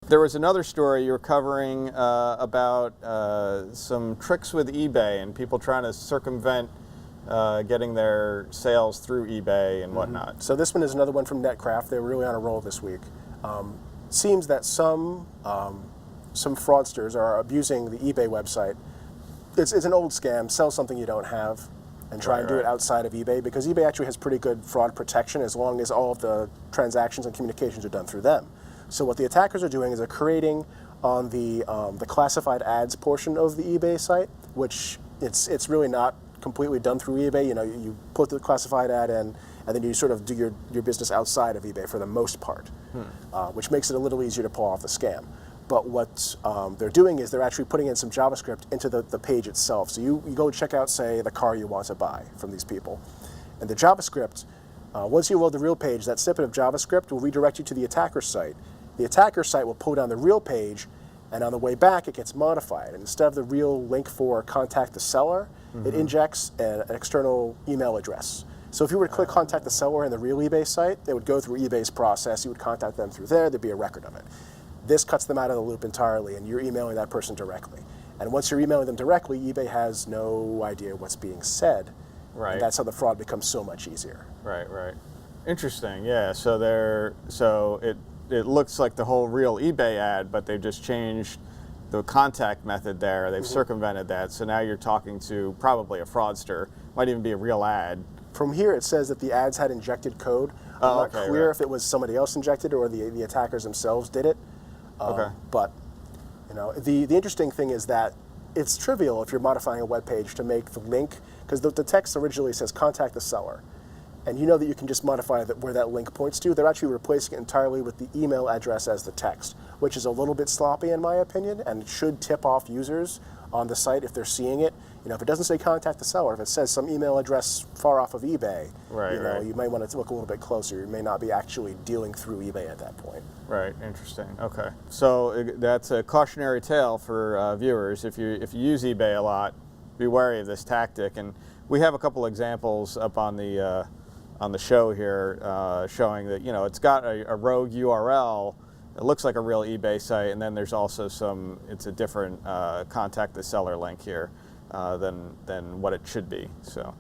There was another story you were covering about some tricks with eBay and people trying to circumvent getting their sales through eBay and whatnot. So this one is another one from Netcraft. They're really on a roll this week. Seems that some fraudsters are abusing the eBay website. It's an old scam. Sell something you don't have and try and do it outside of eBay, because eBay actually has pretty good fraud protection as long as all of the transactions and communications are done through them. So what the attackers are doing is they're creating on the classified ads portion of the eBay site, which it's really not completely done through eBay. You know, you put the classified ad in, and then you sort of do your business outside of eBay for the most part, which makes it a little easier to pull off the scam. But what they're doing is they're actually putting in some JavaScript into the page itself. So you go check out, say, the car you want to buy from these people. And the JavaScript, once you load the real page, that snippet of JavaScript will redirect you to the attacker site. The attacker site will pull down the real page, and on the way back, it gets modified. And instead of the real link for contact the seller, it injects an external email address. So if you were to click contact the seller in the real eBay site, they would go through eBay's process. You would contact them through there. There'd be a record of it. This cuts them out of the loop entirely, and you're emailing that person directly. And once you're emailing them directly, eBay has no idea what's being said. Right. And that's how the fraud becomes so much easier. Right, right. Interesting, yeah. So it looks like the whole real eBay ad, but they've just changed the contact method there. They've circumvented that. So now you're talking to probably a fraudster. Might even be a real ad. From here, it says that the ads had injected code. I'm not clear if it was somebody else injected or the attackers themselves did it. But you know, the interesting thing is that it's trivial if you're modifying a web page to make the link, because the text originally says contact the seller. And you know that you can just modify where that link points to. They're actually replacing it entirely with the email address as the text, which is a little bit sloppy in my opinion, and should tip off users on the site if they're seeing it. You know, if it doesn't say contact the seller, if it says some email address far off of eBay, you might want to look a little bit closer. You may not be actually dealing through eBay at that point. Right, interesting. Okay, so that's a cautionary tale for viewers. If you use eBay a lot, be wary of this tactic. And we have a couple examples up on the show here showing that, you know, it's got a rogue URL. It looks like a real eBay site, and then there's also it's a different contact the seller link here than what it should be. So.